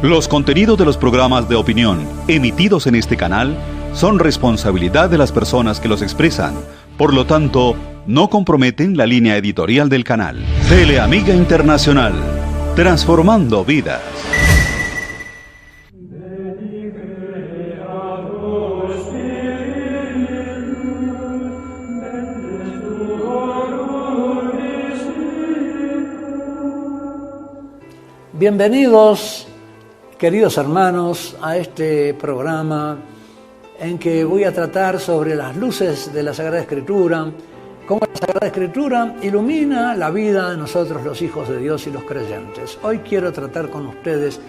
Los contenidos de los programas de opinión emitidos en este canal son responsabilidad de las personas que los expresan. Por lo tanto, no comprometen la línea editorial del canal. Teleamiga Internacional, transformando vidas. Bienvenidos, queridos hermanos, a este programa en que voy a tratar sobre las luces de la Sagrada Escritura, cómo la Sagrada Escritura ilumina la vida de nosotros los hijos de Dios y los creyentes. Hoy quiero tratar con ustedes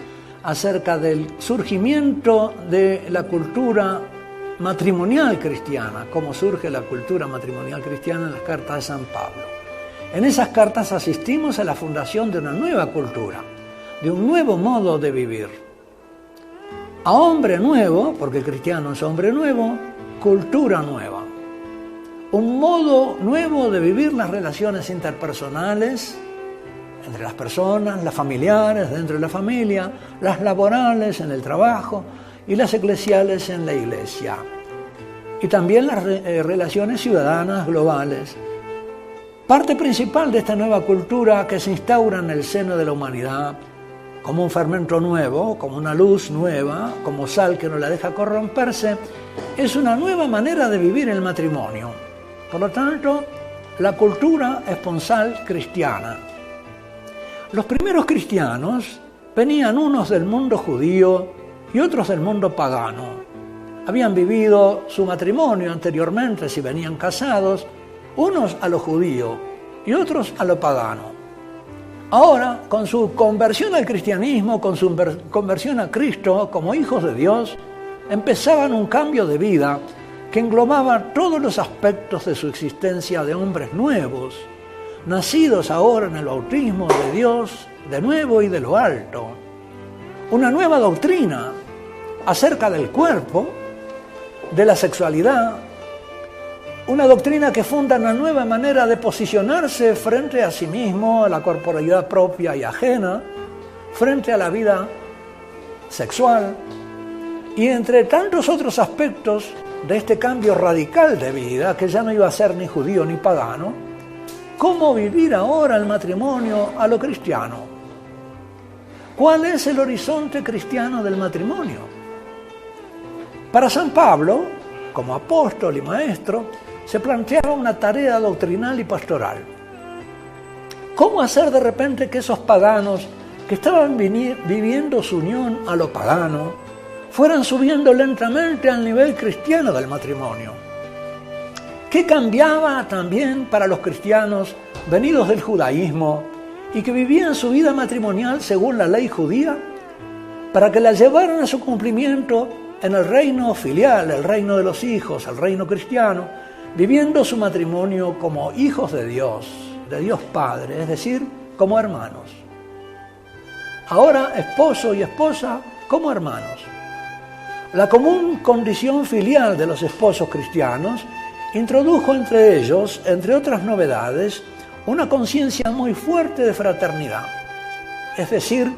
acerca del surgimiento de la cultura matrimonial cristiana, cómo surge la cultura matrimonial cristiana en las cartas de San Pablo. En esas cartas asistimos a la fundación de una nueva cultura, de un nuevo modo de vivir. A hombre nuevo, porque cristiano es hombre nuevo, cultura nueva. Un modo nuevo de vivir las relaciones interpersonales entre las personas, las familiares dentro de la familia, las laborales en el trabajo y las eclesiales en la iglesia. Y también las relaciones ciudadanas globales. Parte principal de esta nueva cultura que se instaura en el seno de la humanidad como un fermento nuevo, como una luz nueva, como sal que no la deja corromperse, es una nueva manera de vivir el matrimonio. Por lo tanto, la cultura esponsal cristiana. Los primeros cristianos venían unos del mundo judío y otros del mundo pagano. Habían vivido su matrimonio anteriormente, si venían casados, unos a lo judío y otros a lo pagano. Ahora, con su conversión al cristianismo, con su conversión a Cristo como hijos de Dios, empezaban un cambio de vida que englobaba todos los aspectos de su existencia de hombres nuevos, nacidos ahora en el bautismo de Dios, de nuevo y de lo alto. Una nueva doctrina acerca del cuerpo, de la sexualidad, una doctrina que funda una nueva manera de posicionarse frente a sí mismo, a la corporalidad propia y ajena, frente a la vida sexual, y entre tantos otros aspectos de este cambio radical de vida, que ya no iba a ser ni judío ni pagano, cómo vivir ahora el matrimonio a lo cristiano. ¿Cuál es el horizonte cristiano del matrimonio? Para San Pablo, como apóstol y maestro, se planteaba una tarea doctrinal y pastoral. ¿Cómo hacer de repente que esos paganos que estaban viviendo su unión a lo pagano fueran subiendo lentamente al nivel cristiano del matrimonio? ¿Qué cambiaba también para los cristianos venidos del judaísmo y que vivían su vida matrimonial según la ley judía para que la llevaran a su cumplimiento en el reino filial, el reino de los hijos, el reino cristiano, viviendo su matrimonio como hijos de Dios Padre, es decir, como hermanos? Ahora esposo y esposa como hermanos. La común condición filial de los esposos cristianos introdujo entre ellos, entre otras novedades, una conciencia muy fuerte de fraternidad, es decir,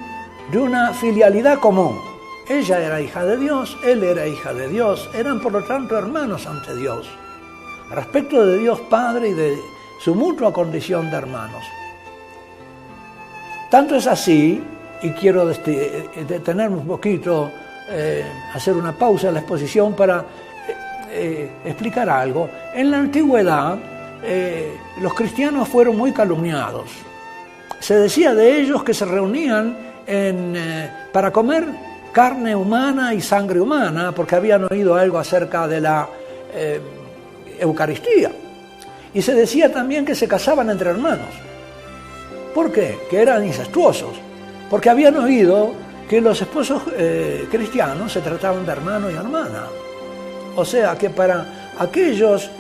de una filialidad común. Ella era hija de Dios, él era hija de Dios, eran por lo tanto hermanos ante Dios, respecto de Dios Padre y de su mutua condición de hermanos. Tanto es así, y quiero detenerme un poquito, hacer una pausa en la exposición para explicar algo. En la antigüedad, los cristianos fueron muy calumniados. Se decía de ellos que se reunían para comer carne humana y sangre humana, porque habían oído algo acerca de la Eucaristía. Y se decía también que se casaban entre hermanos. ¿Por qué? Que eran incestuosos, porque habían oído que los esposos cristianos se trataban de hermano y hermana. O sea que para aquellos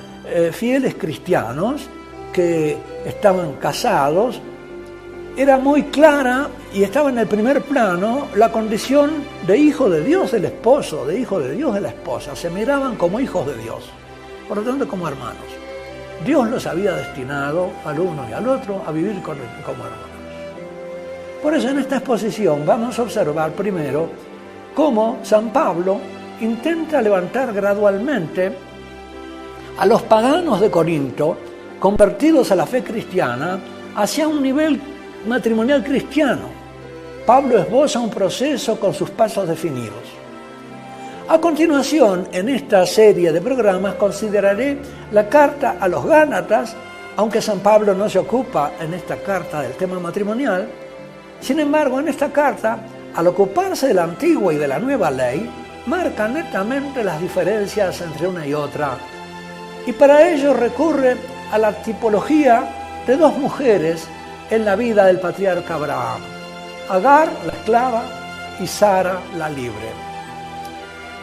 fieles cristianos que estaban casados, era muy clara y estaba en el primer plano la condición de hijo de Dios del esposo, de hijo de Dios de la esposa. Se miraban como hijos de Dios, por lo tanto como hermanos. Dios los había destinado al uno y al otro a vivir como hermanos. Por eso en esta exposición vamos a observar primero cómo San Pablo intenta levantar gradualmente a los paganos de Corinto, convertidos a la fe cristiana, hacia un nivel matrimonial cristiano. Pablo esboza un proceso con sus pasos definidos. A continuación, en esta serie de programas, consideraré la carta a los Gálatas, aunque San Pablo no se ocupa en esta carta del tema matrimonial. Sin embargo, en esta carta, al ocuparse de la antigua y de la nueva ley, marca netamente las diferencias entre una y otra. Y para ello recurre a la tipología de dos mujeres en la vida del patriarca Abraham: Agar, la esclava, y Sara, la libre.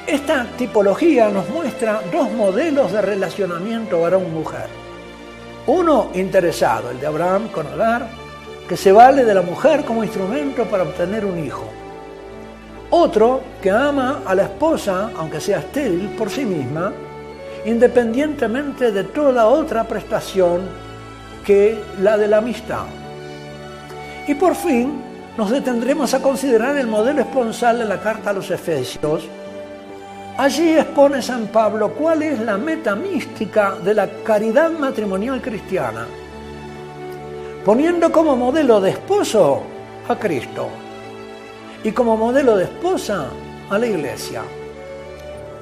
Esta tipología nos muestra dos modelos de relacionamiento varón-mujer. Uno interesado, el de Abraham con Agar, que se vale de la mujer como instrumento para obtener un hijo. Otro que ama a la esposa, aunque sea estéril, por sí misma, independientemente de toda otra prestación que la de la amistad. Y por fin nos detendremos a considerar el modelo esponsal de la carta a los Efesios. Allí expone San Pablo cuál es la meta mística de la caridad matrimonial cristiana, poniendo como modelo de esposo a Cristo y como modelo de esposa a la Iglesia.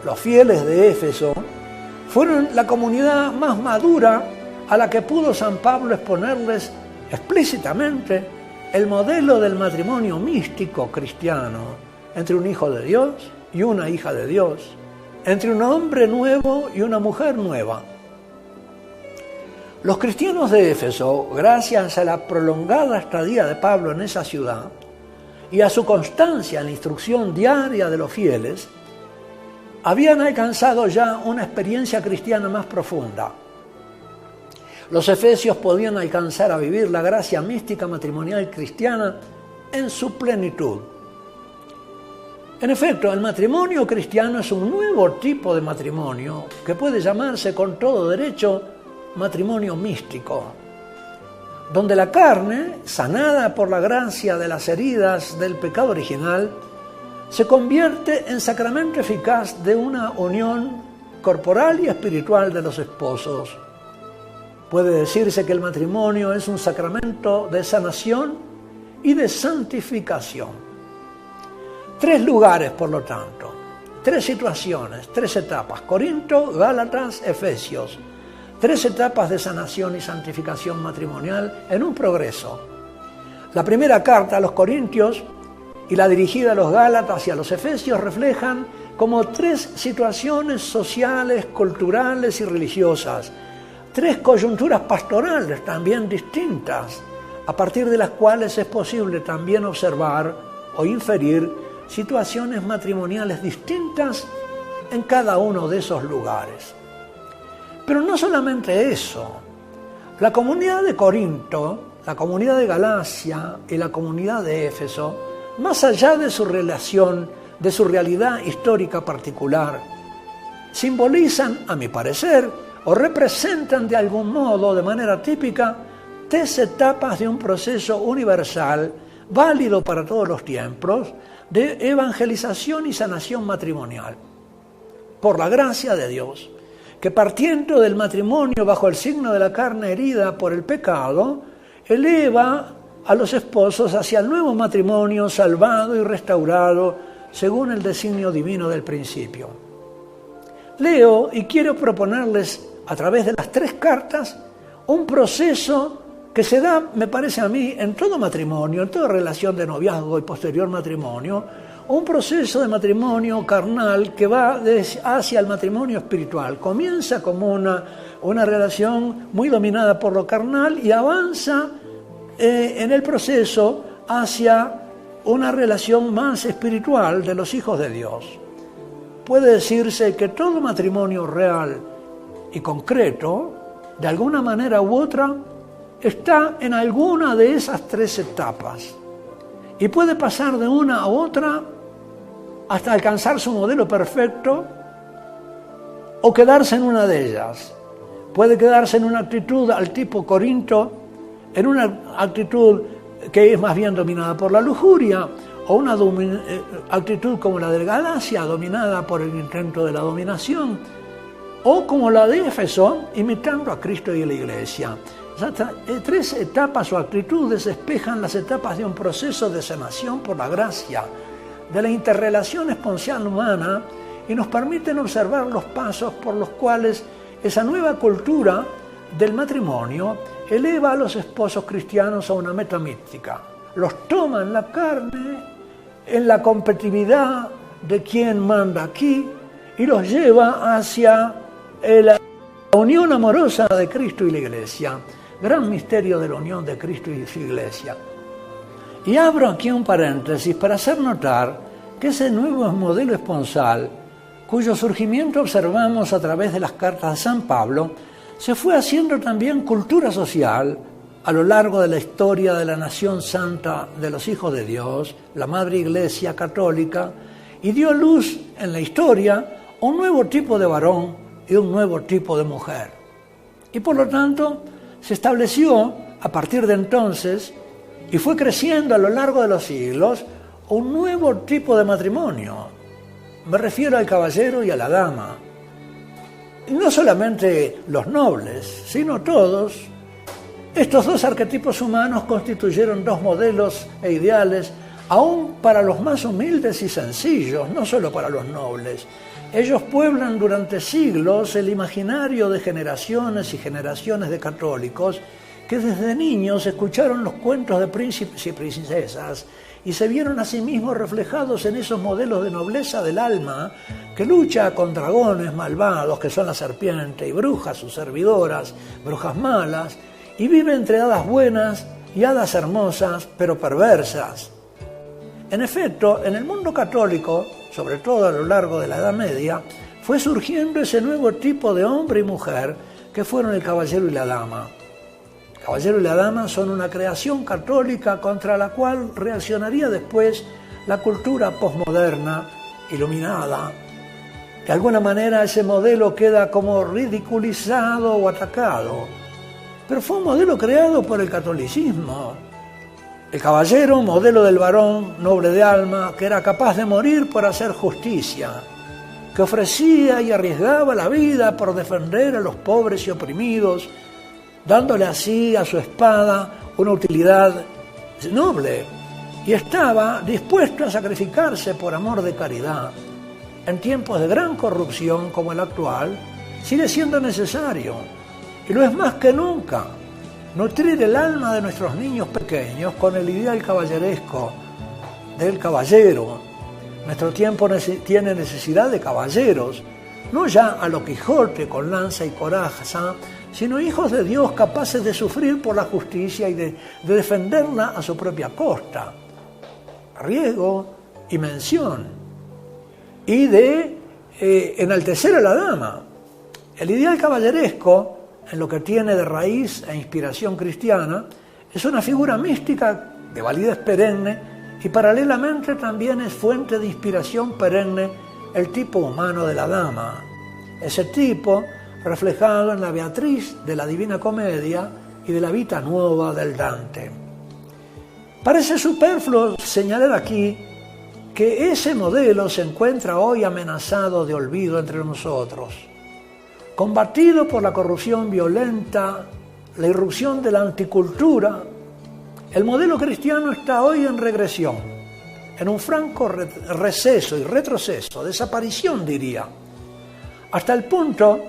Los fieles de Éfeso fueron la comunidad más madura a la que pudo San Pablo exponerles explícitamente el modelo del matrimonio místico cristiano entre un hijo de Dios y una hija de Dios, entre un hombre nuevo y una mujer nueva. Los cristianos de Éfeso, gracias a la prolongada estadía de Pablo en esa ciudad y a su constancia en la instrucción diaria de los fieles, habían alcanzado ya una experiencia cristiana más profunda. Los efesios podían alcanzar a vivir la gracia mística matrimonial cristiana en su plenitud. En efecto, el matrimonio cristiano es un nuevo tipo de matrimonio que puede llamarse con todo derecho matrimonio místico, donde la carne, sanada por la gracia de las heridas del pecado original, se convierte en sacramento eficaz de una unión corporal y espiritual de los esposos. Puede decirse que el matrimonio es un sacramento de sanación y de santificación. 3 lugares, por lo tanto, 3 situaciones, 3 etapas: Corinto, Gálatas, Efesios. 3 etapas de sanación y santificación matrimonial en un progreso. La primera carta a los Corintios y la dirigida a los Gálatas y a los Efesios reflejan como 3 situaciones sociales, culturales y religiosas, 3 coyunturas pastorales también distintas, a partir de las cuales es posible también observar o inferir situaciones matrimoniales distintas en cada uno de esos lugares. Pero no solamente eso. La comunidad de Corinto, la comunidad de Galacia y la comunidad de Éfeso, más allá de su relación, de su realidad histórica particular, simbolizan, a mi parecer, o representan de algún modo, de manera típica, 3 etapas de un proceso universal, válido para todos los tiempos, de evangelización y sanación matrimonial. Por la gracia de Dios, que partiendo del matrimonio bajo el signo de la carne herida por el pecado, eleva a los esposos hacia el nuevo matrimonio salvado y restaurado según el designio divino del principio. Leo y quiero proponerles a través de las 3 cartas un proceso que se da, me parece a mí, en todo matrimonio, en toda relación de noviazgo y posterior matrimonio, un proceso de matrimonio carnal que va hacia el matrimonio espiritual. Comienza como una relación muy dominada por lo carnal y avanza en el proceso hacia una relación más espiritual de los hijos de Dios. Puede decirse que todo matrimonio real y concreto, de alguna manera u otra, está en alguna de esas 3 etapas y puede pasar de una a otra hasta alcanzar su modelo perfecto o quedarse en una de ellas. Puede quedarse en una actitud al tipo Corinto, en una actitud que es más bien dominada por la lujuria, o una actitud como la de Galacia, dominada por el intento de la dominación, o como la de Éfeso, imitando a Cristo y a la Iglesia. Tres etapas o actitudes despejan las etapas de un proceso de sanación por la gracia, de la interrelación esponcial humana, y nos permiten observar los pasos por los cuales esa nueva cultura del matrimonio eleva a los esposos cristianos a una meta mística. Los toma en la carne, en la competitividad de quién manda aquí, y los lleva hacia la unión amorosa de Cristo y la Iglesia. Gran misterio de la unión de Cristo y su Iglesia. Y abro aquí un paréntesis para hacer notar que ese nuevo modelo esponsal, cuyo surgimiento observamos a través de las cartas de San Pablo, se fue haciendo también cultura social a lo largo de la historia de la nación santa de los hijos de Dios, la Madre Iglesia Católica, y dio a luz en la historia un nuevo tipo de varón y un nuevo tipo de mujer. Y por lo tanto se estableció a partir de entonces, y fue creciendo a lo largo de los siglos, un nuevo tipo de matrimonio. Me refiero al caballero y a la dama. Y no solamente los nobles, sino todos. Estos dos arquetipos humanos constituyeron dos modelos e ideales, aún para los más humildes y sencillos, no solo para los nobles. Ellos pueblan durante siglos el imaginario de generaciones y generaciones de católicos que desde niños escucharon los cuentos de príncipes y princesas y se vieron a sí mismos reflejados en esos modelos de nobleza del alma que lucha con dragones malvados, que son la serpiente, y brujas, sus servidoras, brujas malas, y vive entre hadas buenas y hadas hermosas, pero perversas. En efecto, en el mundo católico, sobre todo a lo largo de la Edad Media, fue surgiendo ese nuevo tipo de hombre y mujer que fueron el caballero y la dama. El caballero y la dama son una creación católica contra la cual reaccionaría después la cultura posmoderna, iluminada. De alguna manera ese modelo queda como ridiculizado o atacado, pero fue un modelo creado por el catolicismo. El caballero, modelo del varón noble de alma, que era capaz de morir por hacer justicia, que ofrecía y arriesgaba la vida por defender a los pobres y oprimidos, dándole así a su espada una utilidad noble, y estaba dispuesto a sacrificarse por amor de caridad. En tiempos de gran corrupción como el actual, sigue siendo necesario, y lo es más que nunca, nutrir el alma de nuestros niños pequeños con el ideal caballeresco del caballero. Nuestro tiempo tiene necesidad de caballeros, no ya a lo Quijote con lanza y coraza, sino hijos de Dios capaces de sufrir por la justicia y de defenderla a su propia costa, riesgo y mención, y de enaltecer a la dama. El ideal caballeresco, en lo que tiene de raíz e inspiración cristiana, es una figura mística de validez perenne y paralelamente también es fuente de inspiración perenne el tipo humano de la dama. Ese tipo reflejado en la Beatriz de la Divina Comedia y de la Vita Nuova del Dante. Parece superfluo señalar aquí que ese modelo se encuentra hoy amenazado de olvido entre nosotros, combatido por la corrupción violenta, la irrupción de la anticultura. El modelo cristiano está hoy en regresión, en un franco receso y retroceso, desaparición diría, hasta el punto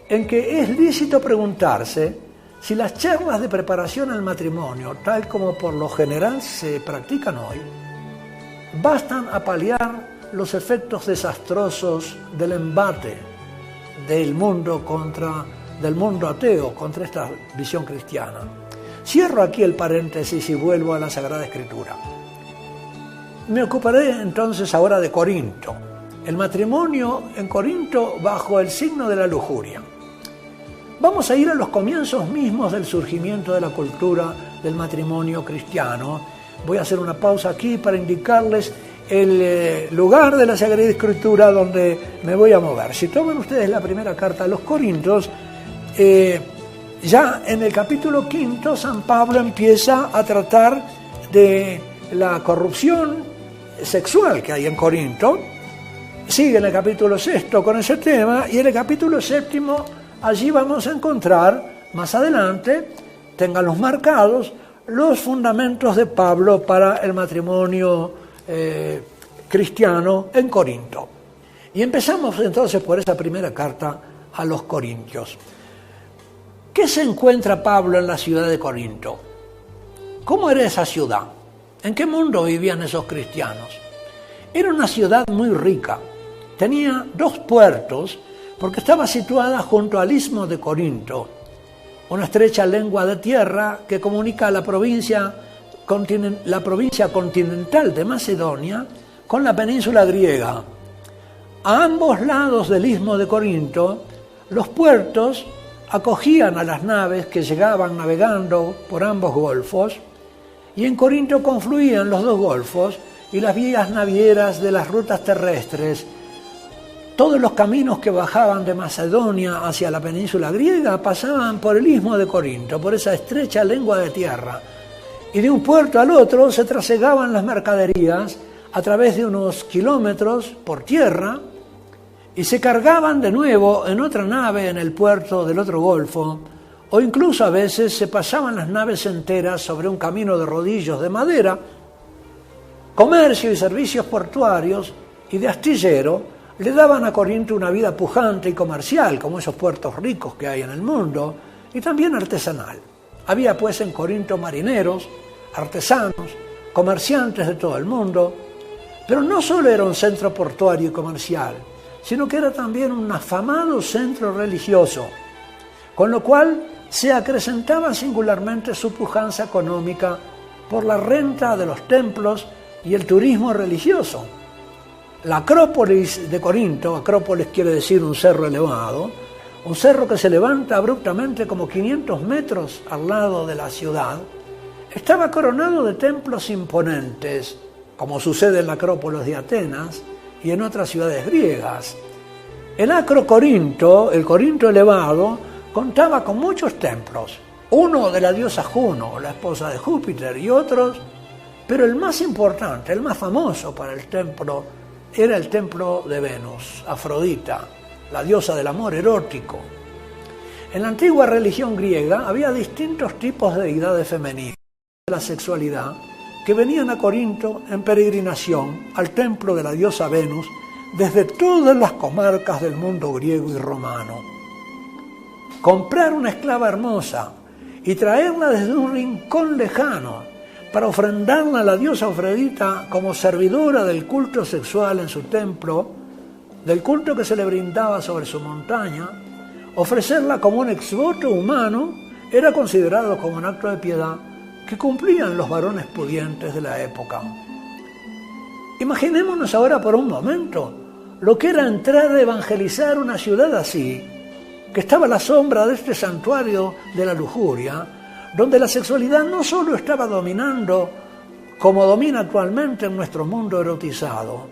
en que es lícito preguntarse si las charlas de preparación al matrimonio, tal como por lo general se practican hoy, bastan a paliar los efectos desastrosos del embate del mundo ateo contra esta visión cristiana. Cierro aquí el paréntesis y vuelvo a la Sagrada Escritura. Me ocuparé entonces ahora de Corinto, el matrimonio en Corinto bajo el signo de la lujuria. Vamos a ir a los comienzos mismos del surgimiento de la cultura del matrimonio cristiano. Voy a hacer una pausa aquí para indicarles el lugar de la Sagrada Escritura donde me voy a mover. Si toman ustedes la primera carta a los Corintios, ya en el capítulo 5, San Pablo empieza a tratar de la corrupción sexual que hay en Corinto. Sigue en el capítulo 6 con ese tema, y en el capítulo 7 allí vamos a encontrar más adelante, ténganlos marcados, los fundamentos de Pablo para el matrimonio cristiano en Corinto. Y empezamos entonces por esa primera carta a los Corintios. ¿Qué se encuentra Pablo en la ciudad de Corinto? ¿Cómo era esa ciudad? ¿En qué mundo vivían esos cristianos? Era una ciudad muy rica. Tenía 2 puertos porque estaba situada junto al istmo de Corinto, una estrecha lengua de tierra que comunica la provincia continental de Macedonia con la península griega. A ambos lados del istmo de Corinto, los puertos acogían a las naves que llegaban navegando por ambos golfos, y en Corinto confluían los 2 golfos y las vías navieras de las rutas terrestres. Todos los caminos que bajaban de Macedonia hacia la península griega pasaban por el istmo de Corinto, por esa estrecha lengua de tierra. Y de un puerto al otro se trasegaban las mercaderías a través de unos kilómetros por tierra y se cargaban de nuevo en otra nave en el puerto del otro golfo, o incluso a veces se pasaban las naves enteras sobre un camino de rodillos de madera. Comercio y servicios portuarios y de astillero le daban a Corinto una vida pujante y comercial, como esos puertos ricos que hay en el mundo, y también artesanal. Había pues en Corinto marineros, artesanos, comerciantes de todo el mundo, pero no solo era un centro portuario y comercial, sino que era también un afamado centro religioso, con lo cual se acrecentaba singularmente su pujanza económica por la renta de los templos y el turismo religioso. La Acrópolis de Corinto, Acrópolis quiere decir un cerro elevado, un cerro que se levanta abruptamente como 500 metros al lado de la ciudad, estaba coronado de templos imponentes, como sucede en la Acrópolis de Atenas y en otras ciudades griegas. El Acrocorinto, el Corinto elevado, contaba con muchos templos, uno de la diosa Juno, la esposa de Júpiter, y otros, pero el más importante, el más famoso para el templo, era el templo de Venus, Afrodita, la diosa del amor erótico. En la antigua religión griega había distintos tipos de deidades femeninas de la sexualidad que venían a Corinto en peregrinación al templo de la diosa Venus desde todas las comarcas del mundo griego y romano. Comprar una esclava hermosa y traerla desde un rincón lejano para ofrendarla a la diosa Afrodita como servidora del culto sexual en su templo, del culto que se le brindaba sobre su montaña, ofrecerla como un exvoto humano era considerado como un acto de piedad que cumplían los varones pudientes de la época. Imaginémonos ahora por un momento lo que era entrar a evangelizar una ciudad así, que estaba a la sombra de este santuario de la lujuria, donde la sexualidad no solo estaba dominando como domina actualmente en nuestro mundo erotizado,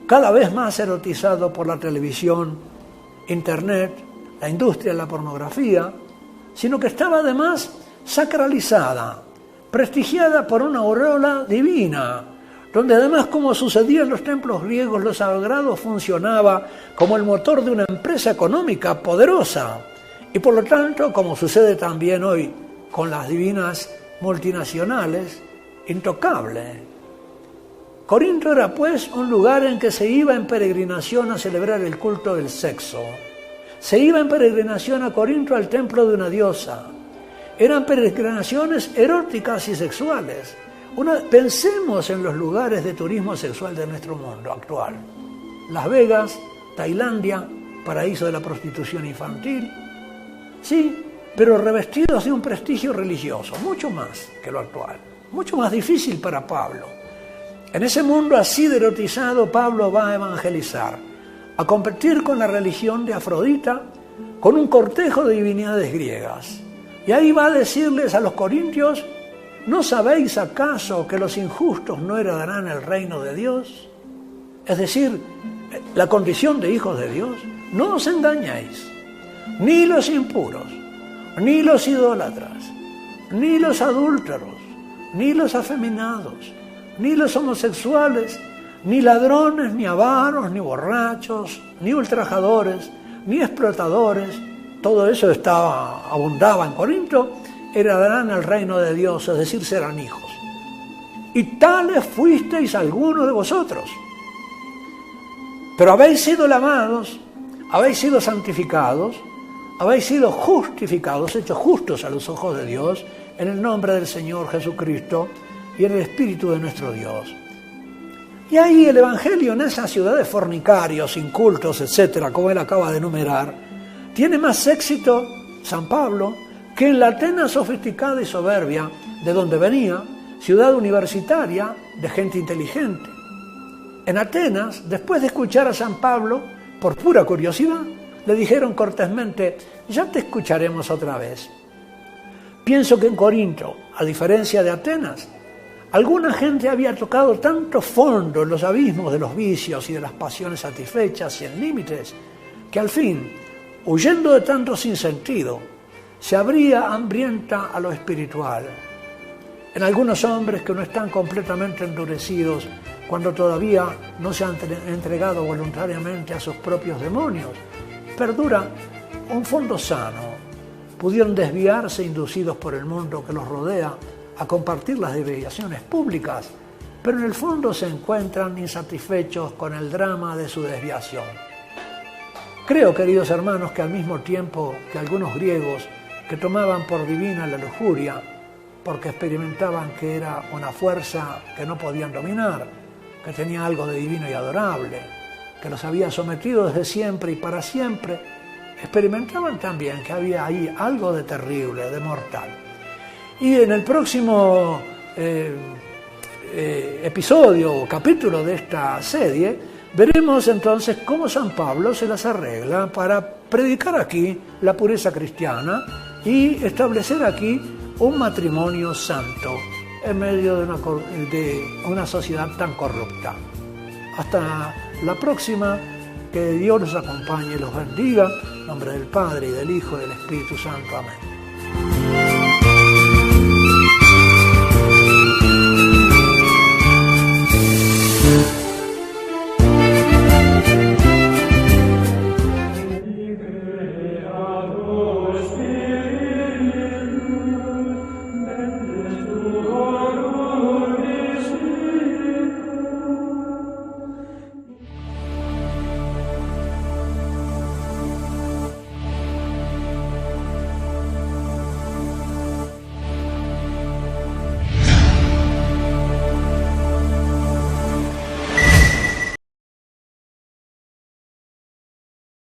cada vez más erotizado por la televisión, internet, la industria de la pornografía, sino que estaba además sacralizada, prestigiada por una aureola divina, donde además, como sucedía en los templos griegos, lo sagrado funcionaba como el motor de una empresa económica poderosa, y por lo tanto, como sucede también hoy con las divinas multinacionales, intocable. Corinto era pues un lugar en que se iba en peregrinación a celebrar el culto del sexo. Se iba en peregrinación a Corinto al templo de una diosa. Eran peregrinaciones eróticas y sexuales. Pensemos en los lugares de turismo sexual de nuestro mundo actual. Las Vegas, Tailandia, paraíso de la prostitución infantil. Sí, pero revestidos de un prestigio religioso, mucho más que lo actual, mucho más difícil para Pablo. En ese mundo así de erotizado, Pablo va a evangelizar, a competir con la religión de Afrodita, con un cortejo de divinidades griegas. Y ahí va a decirles a los corintios: ¿no sabéis acaso que los injustos no heredarán el reino de Dios? Es decir, la condición de hijos de Dios. No os engañéis, ni los impuros, ni los idólatras, ni los adúlteros, ni los afeminados, ni los homosexuales, ni ladrones, ni avaros, ni borrachos, ni ultrajadores, ni explotadores, todo eso abundaba en Corinto, heredarán el reino de Dios, es decir, serán hijos. Y tales fuisteis algunos de vosotros. Pero habéis sido lavados, habéis sido santificados, habéis sido justificados, hechos justos a los ojos de Dios, en el nombre del Señor Jesucristo y en el Espíritu de nuestro Dios. Y ahí el Evangelio en esa ciudad de fornicarios, incultos, etcétera, como él acaba de enumerar, tiene más éxito, San Pablo, que en la Atenas sofisticada y soberbia, de donde venía, ciudad universitaria de gente inteligente. En Atenas, después de escuchar a San Pablo, por pura curiosidad, le dijeron cortésmente, ya te escucharemos otra vez. Pienso que en Corinto, a diferencia de Atenas, alguna gente había tocado tanto fondo en los abismos de los vicios y de las pasiones satisfechas sin límites, que al fin, huyendo de tanto sinsentido, se abría hambrienta a lo espiritual. En algunos hombres que no están completamente endurecidos cuando todavía no se han entregado voluntariamente a sus propios demonios, perdura un fondo sano. Pudieron desviarse inducidos por el mundo que los rodea a compartir las desviaciones públicas, pero en el fondo se encuentran insatisfechos con el drama de su desviación. Creo, queridos hermanos, que al mismo tiempo que algunos griegos que tomaban por divina la lujuria, porque experimentaban que era una fuerza que no podían dominar, que tenía algo de divino y adorable, que los había sometido desde siempre y para siempre, experimentaban también que había ahí algo de terrible, de mortal. Y en el próximo episodio o capítulo de esta serie, veremos entonces cómo San Pablo se las arregla para predicar aquí la pureza cristiana y establecer aquí un matrimonio santo en medio de una sociedad tan corrupta. Hasta la próxima, que Dios los acompañe y los bendiga, en nombre del Padre, y del Hijo, y del Espíritu Santo. Amén.